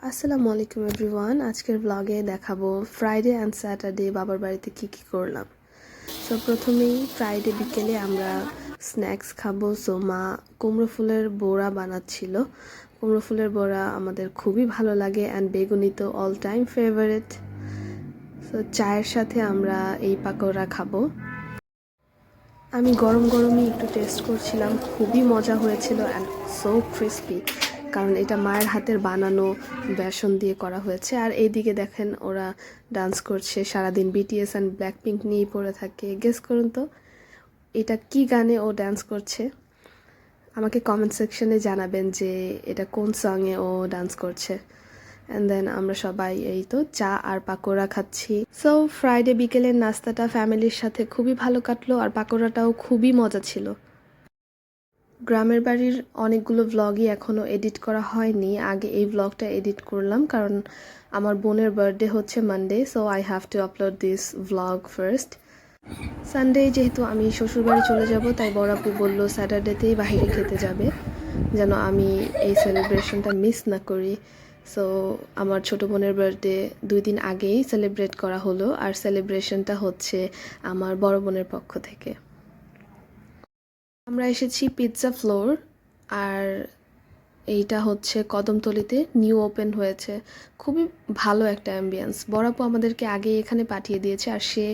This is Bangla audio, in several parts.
আসসালামু আলাইকুম এভরিওয়ান। আজকের ব্লগে দেখাবো ফ্রাইডে অ্যান্ড স্যাটারডে বাবার বাড়িতে কি করলাম। সো প্রথমেই ফ্রাইডে বিকেলে আমরা স্ন্যাক্স খাবো। সো মা কুমড়ো ফুলের বড়া বানাচ্ছিল। কুমড়ো ফুলের বড়া আমাদের খুবই ভালো লাগে অ্যান্ড বেগুনি তো অল টাইম ফেভারিট। সো চায়ের সাথে আমরা এই পাকোড়া খাবো। আমি গরম গরমই একটু টেস্ট করছিলাম, খুবই মজা হয়েছিল অ্যান্ড সো ক্রিস্পি, কারণ এটা মায়ের হাতের বানানো বেসন দিয়ে করা হয়েছে। আর এইদিকে দেখেন ওরা ডান্স করছে, সারাদিন বিটিএস অ্যান্ড ব্ল্যাক পিঙ্ক নিয়েই পড়ে থাকে। গেস করুন তো এটা কি গানে ও ডান্স করছে। আমাকে কমেন্ট সেকশনে জানাবেন যে এটা কোন সঙে ও ডান্স করছে। অ্যান্ড দেন আমরা সবাই এই তো চা আর পাকোড়া খাচ্ছি। সো ফ্রাইডে বিকেলের নাস্তাটা ফ্যামিলির সাথে খুবই ভালো কাটলো আর পাকোড়াটাও খুবই মজা ছিল। গ্রামের বাড়ির অনেকগুলো ভ্লগই এখনও এডিট করা হয়নি। আগে এই ভ্লগটা এডিট করলাম কারণ আমার বোনের বার্থডে হচ্ছে Monday, so I have to upload this vlog first. Sunday যেহেতু আমি শ্বশুরবাড়ি চলে যাব, তাই বড় আপু বলল স্যাটারডেতেই বাইরে খেতে যাবে, যেন আমি এই সেলিব্রেশনটা মিস না করি। সো আমার ছোটো বোনের বার্থডে 2 দিন আগেই সেলিব্রেট করা হলো, আর সেলিব্রেশনটা হচ্ছে আমার বড় বোনের পক্ষ থেকে। আমরা এসেছি পিৎজা ফ্লোর, আর এইটা হচ্ছে কদমতলিতে নিউ ওপেন হয়েছে। খুবই ভালো একটা অ্যাম্বিয়েন্স। বড় আপু আমাদেরকে আগে এখানে পাঠিয়ে দিয়েছে, আর সে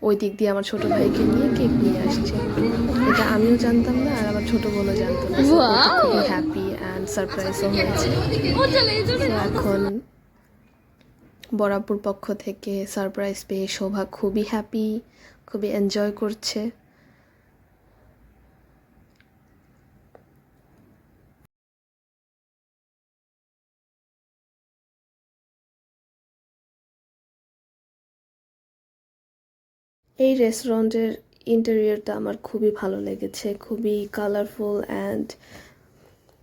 ওই দিক দিয়ে আমার ছোট ভাইকে নিয়ে কেক নিয়ে আসছে। এটা আমিও জানতাম না আর আমার ছোট বোনও জানতো না। খুবই হ্যাপি অ্যান্ড সারপ্রাইজও হয়েছে। এখন বড় আপুর পক্ষ থেকে সারপ্রাইজ পেয়ে শোভা খুবই হ্যাপি, খুবই এনজয় করছে। এই রেস্টুরেন্টের ইন্টেরিয়রটা আমার খুবই ভালো লেগেছে, খুবই colourful and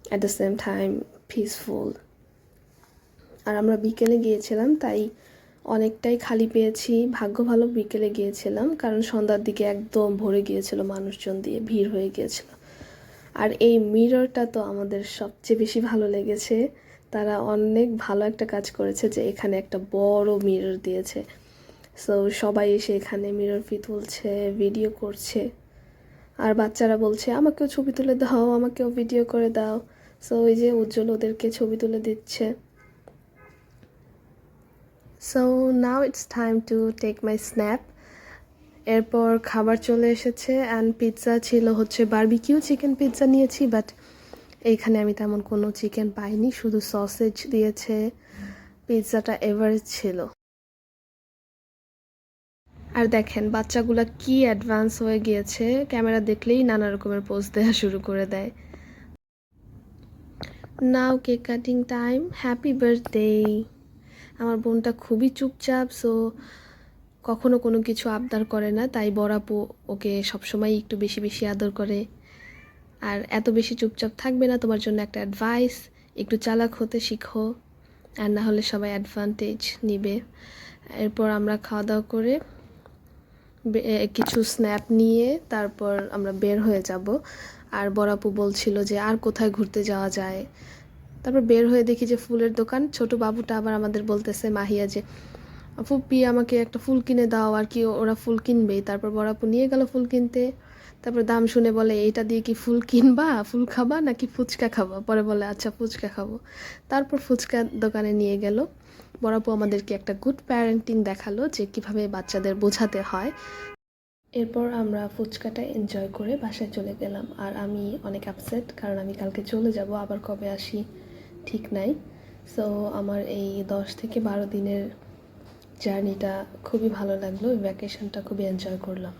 at the same time peaceful. আর আমরা বিকেলে গিয়েছিলাম, তাই অনেকটাই খালি পেয়েছি। ভাগ্য ভালো বিকেলে গিয়েছিলাম, কারণ সন্ধ্যার দিকে একদম ভরে গিয়েছিল মানুষজন দিয়ে, ভিড় হয়ে গিয়েছিল। আর এই মিররটা তো আমাদের সবচেয়ে বেশি ভালো লেগেছে। তারা অনেক ভালো একটা কাজ করেছে যে এখানে একটা বড় মিরর দিয়েছে। সো সবাই এসে এখানে মিরর তুলছে, ভিডিও করছে। আর বাচ্চারা বলছে আমাকেও ছবি তুলে দাও, আমাকেও ভিডিও করে দাও। সো ওই যে উজ্জ্বল ওদেরকে ছবি তুলে দিচ্ছে। So now it's time to take my snap. এরপর খাবার চলে এসেছে অ্যান্ড পিৎজা ছিল হচ্ছে বারবিকিউ চিকেন পিৎজা নিয়েছি, বাট এইখানে আমি তেমন কোনো চিকেন পাইনি, শুধু সসেজ দিয়েছে। পিৎজাটা এভারেজ ছিল। আর দেখেন বাচ্চাগুলা কি অ্যাডভান্স হয়ে গিয়েছে, ক্যামেরা দেখলেই নানা রকমের পোজ দেওয়া শুরু করে দেয়। Now cake cutting time. Happy birthday. আমার বোনটা খুবই চুপচাপ, সো কখনো কোনো কিছু আবদার করে না, তাই বড় আপু ওকে সবসময় একটু বেশি বেশি আদর করে। আর এত বেশি চুপচাপ থাকবে না, তোমার জন্য একটা অ্যাডভাইস, একটু চালাক হতে শিখো, আর না হলে সবাই অ্যাডভান্টেজ নিবে। এরপর আমরা খাওয়া দাওয়া করে কিছু স্ন্যাপ নিয়ে তারপর আমরা বের হয়ে যাব। আর বড় আপু বলছিল যে আর কোথায় ঘুরতে যাওয়া যায়। তারপর বের হয়ে দেখি যে ফুলের দোকান। ছোট বাবুটা আবার আমাদের বলতেছে মাহিয়া যে ফুপি আমাকে একটা ফুল কিনে দাও, আর কি ওরা ফুল কিনবেই। তারপর বড় আপু নিয়ে গেল ফুল কিনতে। তারপর দাম শুনে বলে এটা দিয়ে কি ফুল কিনবা, ফুল খাবা নাকি ফুচকা খাবা? পরে বলে আচ্ছা ফুচকা খাবো। তারপর ফুচকা দোকানে নিয়ে গেল। বড় আপু আমাদেরকে একটা গুড প্যারেন্টিং দেখালো যে কিভাবে বাচ্চাদের বোঝাতে হয়। এরপর আমরা ফুচকাটা এনজয় করে বাসায় চলে গেলাম। আর আমি অনেক আপসেট, কারণ আমি কালকে চলে যাব, আবার কবে আসি ঠিক নাই। সো আমার এই 10 থেকে 12 দিনের জার্নিটা খুবই ভালো লাগলো, ভ্যাকেশনটা খুবই এনজয় করলাম।